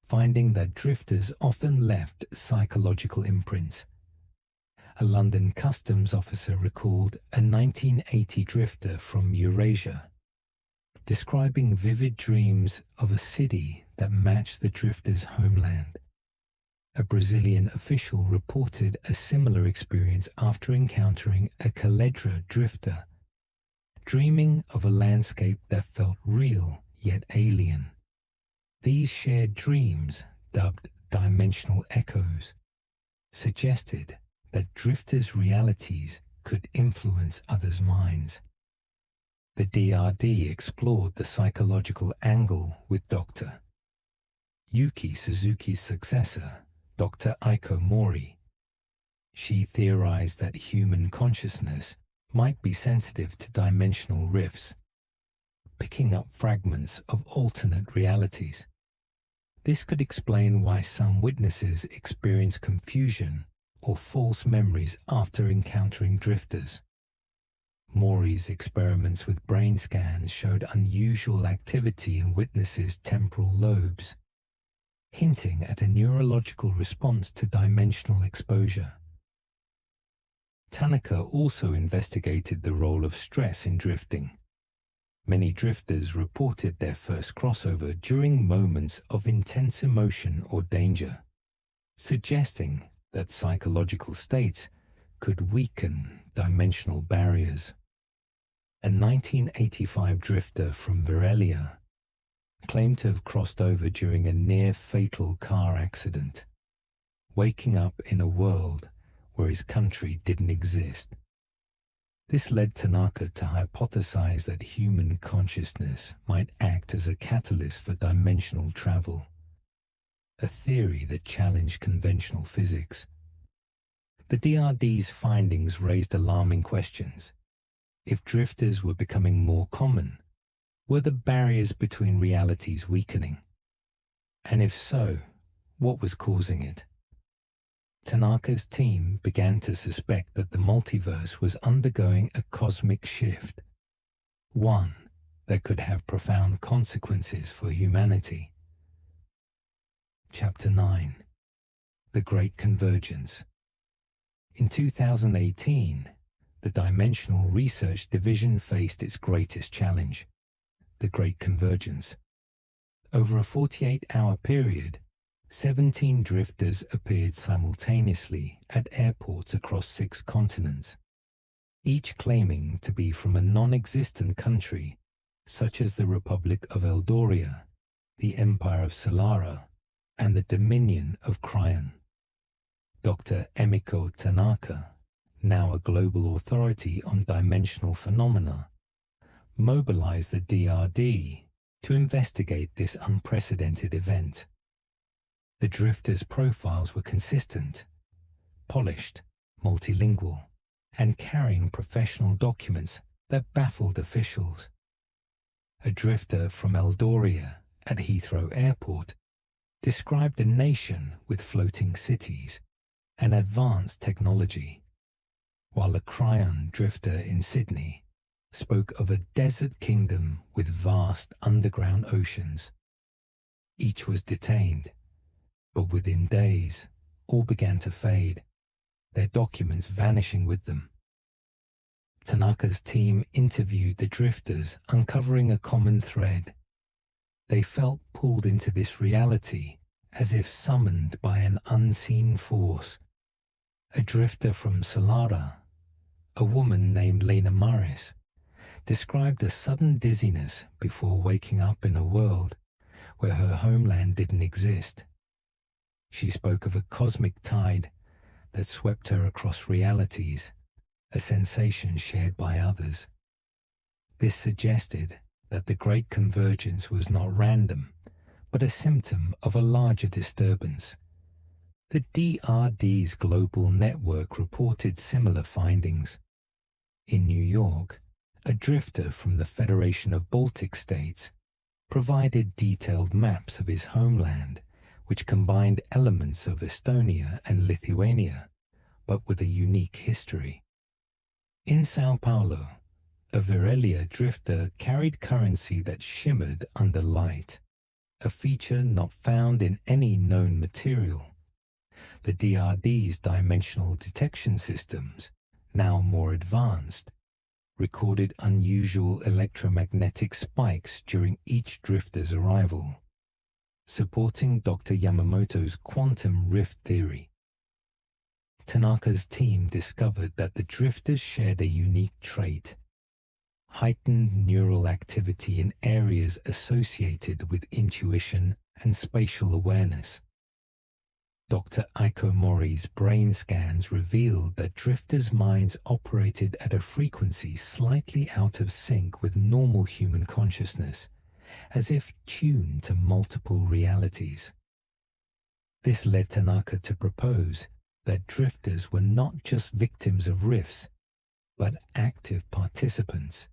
finding that drifters often left psychological imprints. A London customs officer recalled a 1980 drifter from Eurasia, describing vivid dreams of a city that matched the drifter's homeland. A Brazilian official reported a similar experience after encountering a Caledra drifter, dreaming of a landscape that felt real yet alien. These shared dreams, dubbed dimensional echoes, suggested that drifters' realities could influence others' minds. The DRD explored the psychological angle with Dr. Yuki Suzuki's successor, Dr. Aiko Mori. She theorized that human consciousness might be sensitive to dimensional rifts, picking up fragments of alternate realities. This could explain why some witnesses experience confusion or false memories after encountering drifters. Mori's experiments with brain scans showed unusual activity in witnesses' temporal lobes, hinting at a neurological response to dimensional exposure. Tanaka also investigated the role of stress in drifting. Many drifters reported their first crossover during moments of intense emotion or danger, suggesting that psychological states could weaken dimensional barriers. A 1985 drifter from Virelia claimed to have crossed over during a near-fatal car accident, waking up in a world where his country didn't exist. This led Tanaka to hypothesize that human consciousness might act as a catalyst for dimensional travel, a theory that challenged conventional physics. The DRD's findings raised alarming questions. If drifters were becoming more common, were the barriers between realities weakening? And if so, what was causing it? Tanaka's team began to suspect that the multiverse was undergoing a cosmic shift, one that could have profound consequences for humanity. Chapter 9. The Great Convergence. In 2018, the Dimensional Research Division faced its greatest challenge, the Great Convergence. Over a 48-hour period, 17 drifters appeared simultaneously at airports across 6 continents, each claiming to be from a non-existent country such as the Republic of Eldoria, the Empire of Solara, and the Dominion of Cryon. Dr. Emiko Tanaka, now a global authority on dimensional phenomena, mobilized the DRD to investigate this unprecedented event. The drifters' profiles were consistent, polished, multilingual, and carrying professional documents that baffled officials. A drifter from Eldoria at Heathrow Airport described a nation with floating cities and advanced technology, while a Cryon drifter in Sydney spoke of a desert kingdom with vast underground oceans. Each was detained, but within days, all began to fade, their documents vanishing with them. Tanaka's team interviewed the drifters, uncovering a common thread. They felt pulled into this reality as if summoned by an unseen force. A drifter from Solara, a woman named Lena Maris, described a sudden dizziness before waking up in a world where her homeland didn't exist. She spoke of a cosmic tide that swept her across realities, a sensation shared by others. This suggested that the Great Convergence was not random, but but a symptom of a larger disturbance. The DRD's global network reported similar findings. In New York, a drifter from the Federation of Baltic States provided detailed maps of his homeland, which combined elements of Estonia and Lithuania, but with a unique history. In Sao Paulo, a Virelia drifter carried currency that shimmered under light, a feature not found in any known material. The DRD's dimensional detection systems, now more advanced, recorded unusual electromagnetic spikes during each drifter's arrival, supporting Dr. Yamamoto's quantum rift theory. Tanaka's team discovered that the drifters shared a unique trait: heightened neural activity in areas associated with intuition and spatial awareness. Dr. Aiko Mori's brain scans revealed that drifters' minds operated at a frequency slightly out of sync with normal human consciousness, as if tuned to multiple realities. This led Tanaka to propose that drifters were not just victims of rifts, but active participants,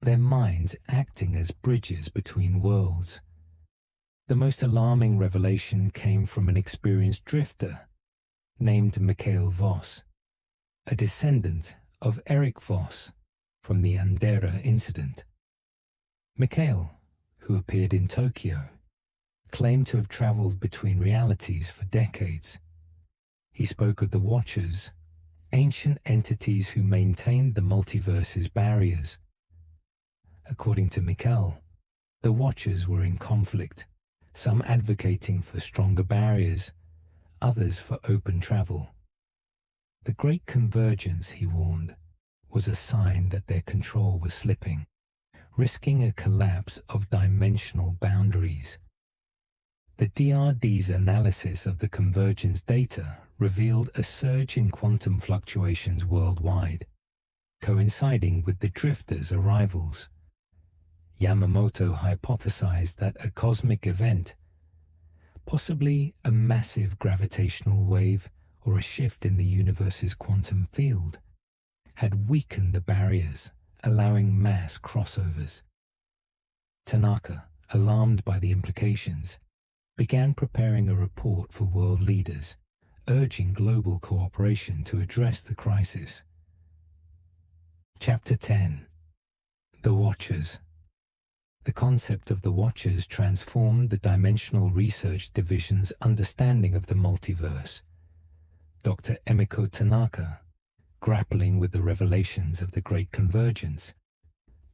their minds acting as bridges between worlds. The most alarming revelation came from an experienced drifter named Mikhail Voss, a descendant of Eric Voss from the Andera incident. Mikhail, who appeared in Tokyo, claimed to have traveled between realities for decades. He spoke of the Watchers, ancient entities who maintained the multiverse's barriers. According to Mikhail, the Watchers were in conflict, some advocating for stronger barriers, others for open travel. The Great Convergence, he warned, was a sign that their control was slipping, risking a collapse of dimensional boundaries. The DRD's analysis of the convergence data revealed a surge in quantum fluctuations worldwide, coinciding with the drifters' arrivals. Yamamoto hypothesized that a cosmic event, possibly a massive gravitational wave or a shift in the universe's quantum field, had weakened the barriers, allowing mass crossovers. Tanaka, alarmed by the implications, began preparing a report for world leaders, urging global cooperation to address the crisis. Chapter 10: The Watchers. The concept of the Watchers transformed the Dimensional Research Division's understanding of the multiverse. Dr. Emiko Tanaka, grappling with the revelations of the Great Convergence,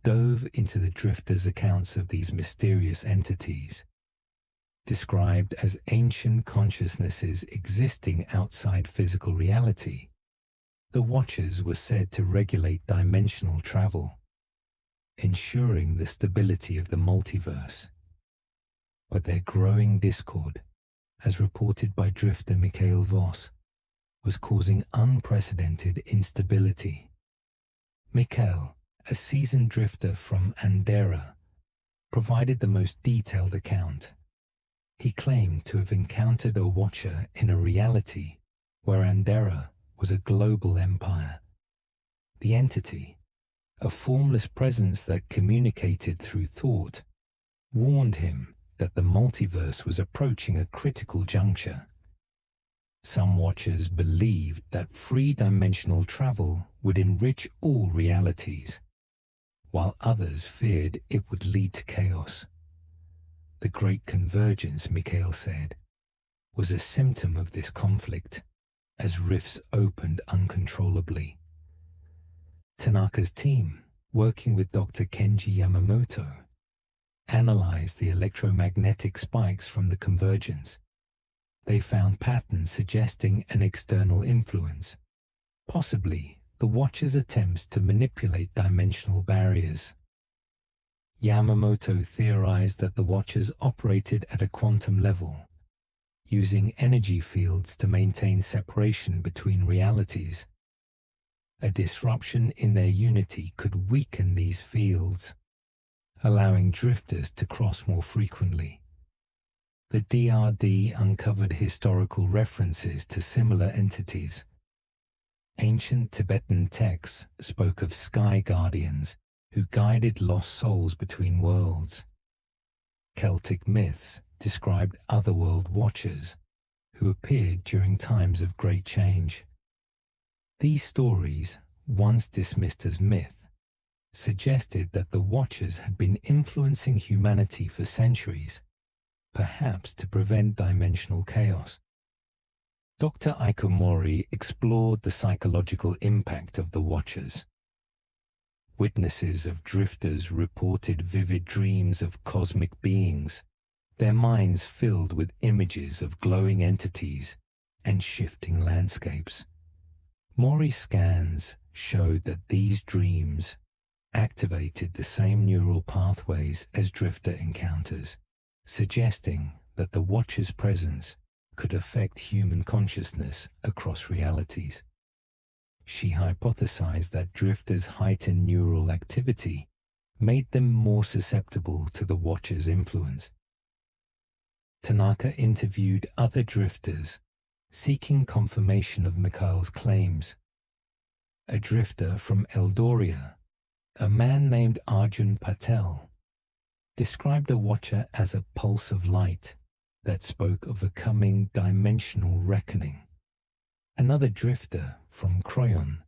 dove into the drifters' accounts of these mysterious entities. Described as ancient consciousnesses existing outside physical reality, the Watchers were said to regulate dimensional travel, ensuring the stability of the multiverse. But their growing discord, as reported by drifter Mikhail Voss, was causing unprecedented instability. Mikhail, a seasoned drifter from Andera, provided the most detailed account. He claimed to have encountered a Watcher in a reality where Andera was a global empire. The entity, a formless presence that communicated through thought, warned him that the multiverse was approaching a critical juncture. Some Watchers believed that free-dimensional travel would enrich all realities, while others feared it would lead to chaos. The Great Convergence, Mikhail said, was a symptom of this conflict, as rifts opened uncontrollably. Tanaka's team, working with Dr. Kenji Yamamoto, analyzed the electromagnetic spikes from the convergence. They found patterns suggesting an external influence, possibly the Watcher's attempts to manipulate dimensional barriers. Yamamoto theorized that the Watchers operated at a quantum level, using energy fields to maintain separation between realities. A disruption in their unity could weaken these fields, allowing drifters to cross more frequently. The DRD uncovered historical references to similar entities. Ancient Tibetan texts spoke of sky guardians who guided lost souls between worlds. Celtic myths described otherworld watchers who appeared during times of great change. These stories, once dismissed as myth, suggested that the watchers had been influencing humanity for centuries, perhaps to prevent dimensional chaos. Dr. Aikomori explored the psychological impact of the watchers. Witnesses of drifters reported vivid dreams of cosmic beings, their minds filled with images of glowing entities and shifting landscapes. Mori's scans showed that these dreams activated the same neural pathways as drifter encounters, suggesting that the watcher's presence could affect human consciousness across realities. She hypothesized that drifters' heightened neural activity made them more susceptible to the watcher's influence. Tanaka interviewed other drifters, seeking confirmation of Mikhail's claims. A drifter from Eldoria, a man named Arjun Patel, described a watcher as a pulse of light that spoke of a coming dimensional reckoning. Another drifter from Croyon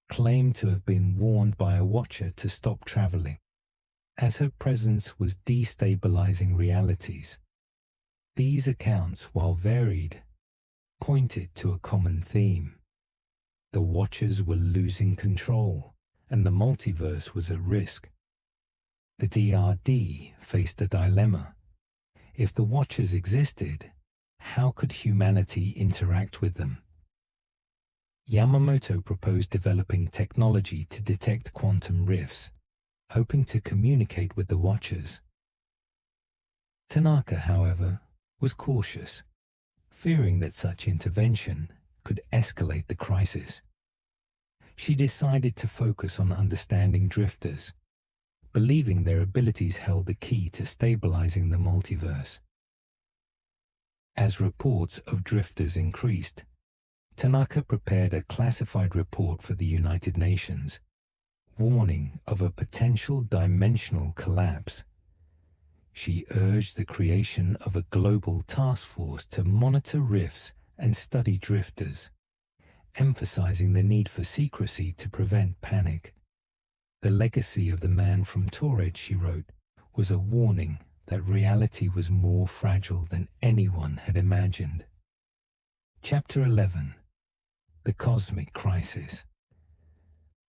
claimed to have been warned by a watcher to stop traveling, as her presence was destabilizing realities. These accounts, while varied, pointed to a common theme. The watchers were losing control, and the multiverse was at risk. The DRD faced a dilemma. If the watchers existed, how could humanity interact with them? Yamamoto proposed developing technology to detect quantum rifts, hoping to communicate with the watchers. Tanaka, however, was cautious, fearing that such intervention could escalate the crisis. She decided to focus on understanding drifters, believing their abilities held the key to stabilizing the multiverse. As reports of drifters increased, Tanaka prepared a classified report for the United Nations, warning of a potential dimensional collapse. She urged the creation of a global task force to monitor rifts and study drifters, emphasizing the need for secrecy to prevent panic. The legacy of the man from Taured, she wrote, was a warning that reality was more fragile than anyone had imagined. Chapter 11. The Cosmic Crisis.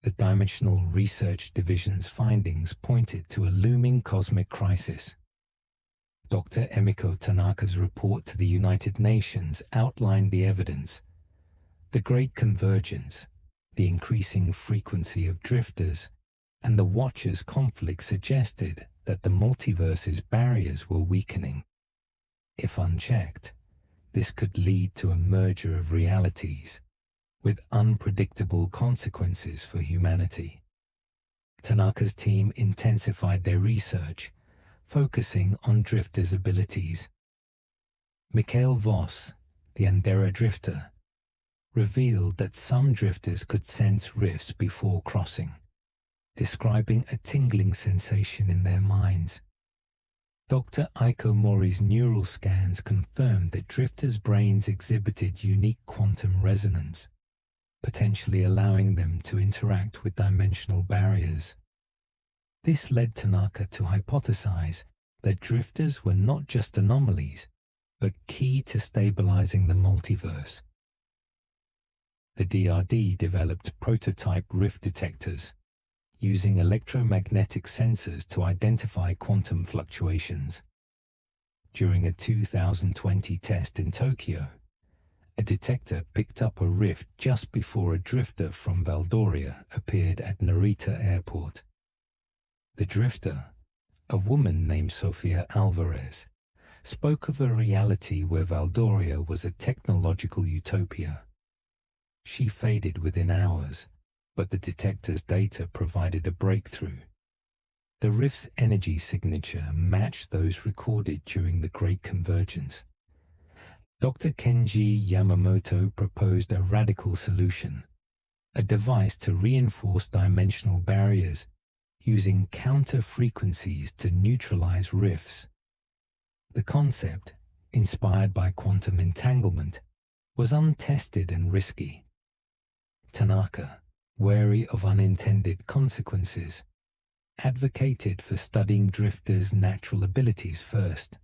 The Dimensional Research Division's findings pointed to a looming cosmic crisis. Dr. Emiko Tanaka's report to the United Nations outlined the evidence. The Great Convergence, the increasing frequency of drifters, and the Watchers' conflict suggested that the multiverse's barriers were weakening. If unchecked, this could lead to a merger of realities, with unpredictable consequences for humanity. Tanaka's team intensified their research, focusing on drifters' abilities. Mikhail Voss, the Andera drifter, revealed that some drifters could sense rifts before crossing, describing a tingling sensation in their minds. Dr. Aikomori's neural scans confirmed that drifters' brains exhibited unique quantum resonance, potentially allowing them to interact with dimensional barriers. This led Tanaka to hypothesize that drifters were not just anomalies, but key to stabilizing the multiverse. The DRD developed prototype rift detectors, using electromagnetic sensors to identify quantum fluctuations. During a 2020 test in Tokyo, a detector picked up a rift just before a drifter from Valdoria appeared at Narita Airport. The drifter, a woman named Sofia Alvarez, spoke of a reality where Valdoria was a technological utopia. She faded within hours, but the detector's data provided a breakthrough. The rift's energy signature matched those recorded during the Great Convergence. Dr. Kenji Yamamoto proposed a radical solution, a device to reinforce dimensional barriers using counter-frequencies to neutralize rifts. The concept, inspired by quantum entanglement, was untested and risky. Tanaka, wary of unintended consequences, advocated for studying drifters' natural abilities first.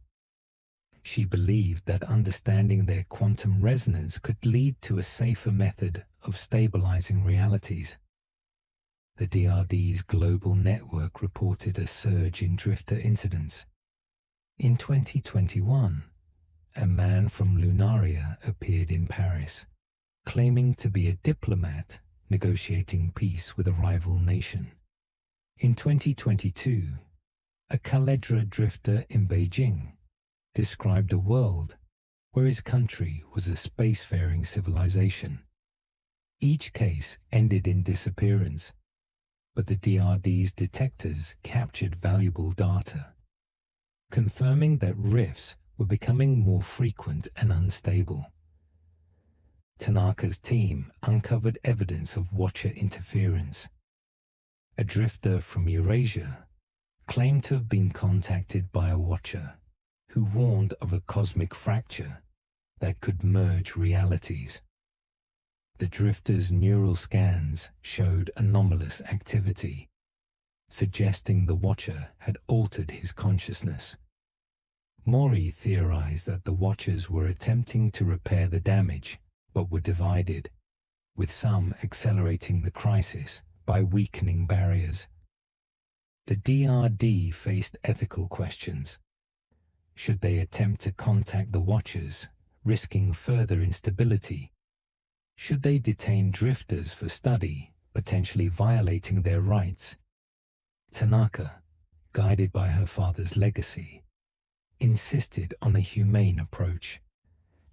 She believed that understanding their quantum resonance could lead to a safer method of stabilizing realities. The DRD's global network reported a surge in drifter incidents. In 2021, a man from Lunaria appeared in Paris, claiming to be a diplomat negotiating peace with a rival nation. In 2022, a Caledra drifter in Beijing described a world where his country was a spacefaring civilization. Each case ended in disappearance, but the DRD's detectors captured valuable data, confirming that rifts were becoming more frequent and unstable. Tanaka's team uncovered evidence of Watcher interference. A drifter from Eurasia claimed to have been contacted by a Watcher who warned of a cosmic fracture that could merge realities. The drifter's neural scans showed anomalous activity, suggesting the Watcher had altered his consciousness. Mori theorized that the Watchers were attempting to repair the damage, but were divided, with some accelerating the crisis by weakening barriers. The DRD faced ethical questions. Should they attempt to contact the Watchers, risking further instability? Should they detain drifters for study, potentially violating their rights? Tanaka, guided by her father's legacy, insisted on a humane approach,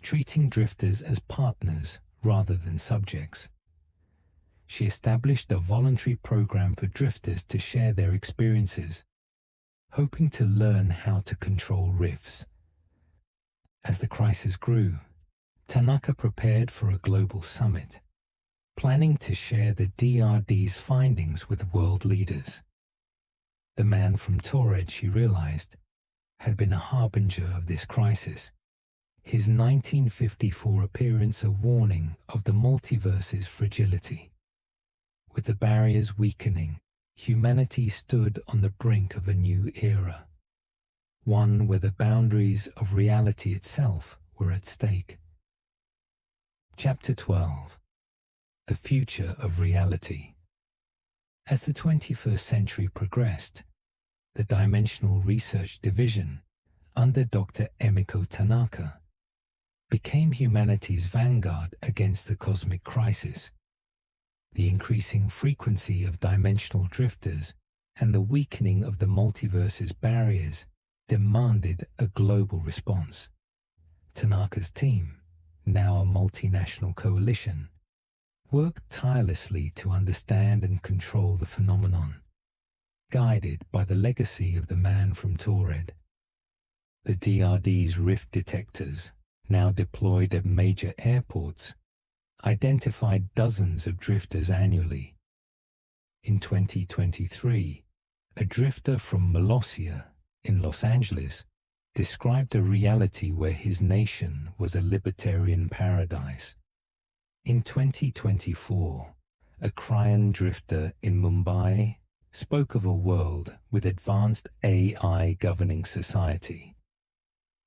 treating drifters as partners rather than subjects. She established a voluntary program for drifters to share their experiences, hoping to learn how to control rifts. As the crisis grew, Tanaka prepared for a global summit, planning to share the DRD's findings with world leaders. The man from Taured, she realized, had been a harbinger of this crisis, his 1954 appearance a warning of the multiverse's fragility. With the barriers weakening, humanity stood on the brink of a new era, one where the boundaries of reality itself were at stake. Chapter 12. The Future of Reality. As the 21st century progressed, the Dimensional Research Division, under Dr. Emiko Tanaka, became humanity's vanguard against the cosmic crisis. The increasing frequency of dimensional drifters and the weakening of the multiverse's barriers demanded a global response. Tanaka's team, now a multinational coalition, worked tirelessly to understand and control the phenomenon, guided by the legacy of the man from Taured. The DRD's rift detectors, now deployed at major airports, identified dozens of drifters annually. In 2023, a drifter from Molossia in Los Angeles described a reality where his nation was a libertarian paradise. In 2024, a Cryan drifter in Mumbai spoke of a world with advanced AI governing society.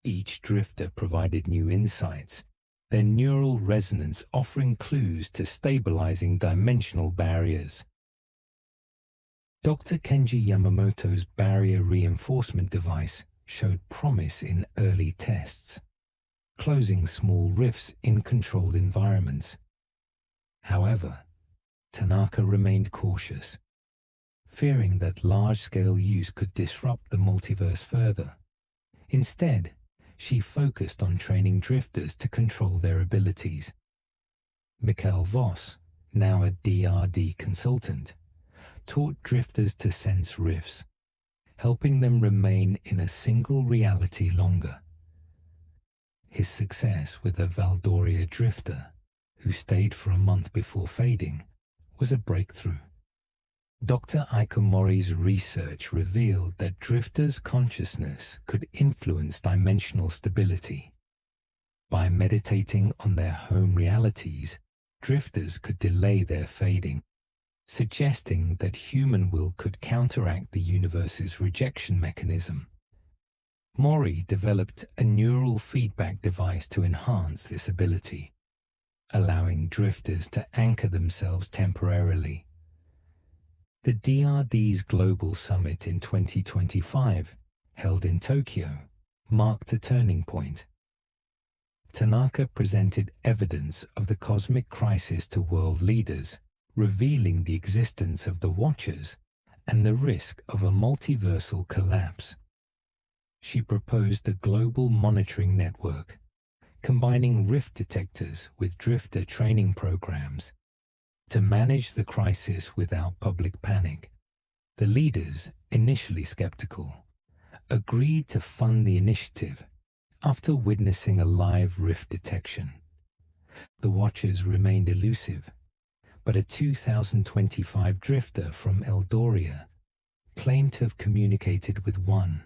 Each drifter provided new insights, their neural resonance offering clues to stabilizing dimensional barriers. Dr. Kenji Yamamoto's barrier reinforcement device showed promise in early tests, closing small rifts in controlled environments. However, Tanaka remained cautious, fearing that large-scale use could disrupt the multiverse further. Instead, she focused on training drifters to control their abilities. Mikkel Voss, now a DRD consultant, taught drifters to sense rifts, helping them remain in a single reality longer. His success with a Valdoria drifter, who stayed for a month before fading, was a breakthrough. Dr. Ikomori's research revealed that drifters' consciousness could influence dimensional stability. By meditating on their home realities, drifters could delay their fading, suggesting that human will could counteract the universe's rejection mechanism. Mori developed a neural feedback device to enhance this ability, allowing drifters to anchor themselves temporarily. The DRD's Global Summit in 2025, held in Tokyo, marked a turning point. Tanaka presented evidence of the cosmic crisis to world leaders, revealing the existence of the Watchers and the risk of a multiversal collapse. She proposed a global monitoring network, combining rift detectors with drifter training programs to manage the crisis without public panic. The leaders, initially skeptical, agreed to fund the initiative after witnessing a live rift detection. The Watchers remained elusive, but a 2025 drifter from Eldoria claimed to have communicated with one,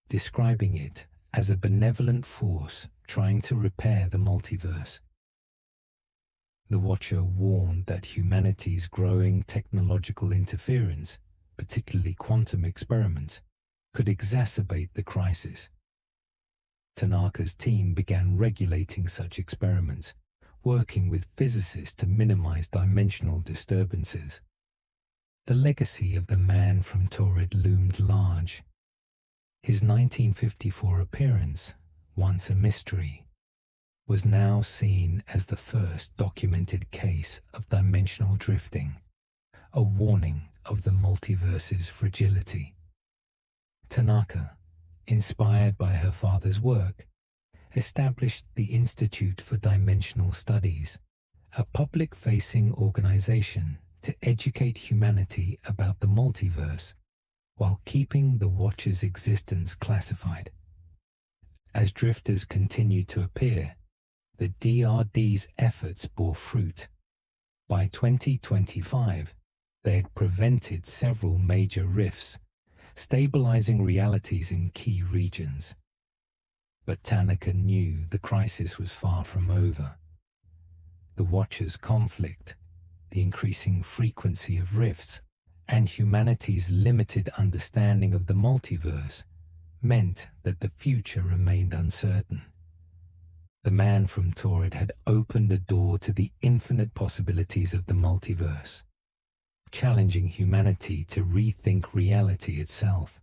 describing it as a benevolent force trying to repair the multiverse. The Watcher warned that humanity's growing technological interference, particularly quantum experiments, could exacerbate the crisis. Tanaka's team began regulating such experiments, working with physicists to minimize dimensional disturbances. The legacy of the man from Taured loomed large. His 1954 appearance, once a mystery, was now seen as the first documented case of dimensional drifting, a warning of the multiverse's fragility. Tanaka, inspired by her father's work, established the Institute for Dimensional Studies, a public-facing organization to educate humanity about the multiverse while keeping the Watcher's existence classified. As drifters continued to appear, the DRD's efforts bore fruit. By 2025, they had prevented several major rifts, stabilizing realities in key regions. But Tanaka knew the crisis was far from over. The Watchers' conflict, the increasing frequency of rifts, and humanity's limited understanding of the multiverse meant that the future remained uncertain. The man from Taured had opened a door to the infinite possibilities of the multiverse, challenging humanity to rethink reality itself.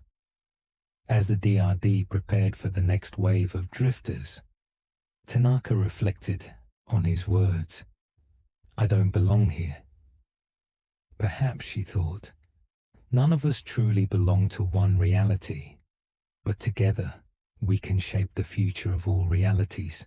As the DRD prepared for the next wave of drifters, Tanaka reflected on his words. "I don't belong here." Perhaps, she thought, none of us truly belong to one reality, but together we can shape the future of all realities.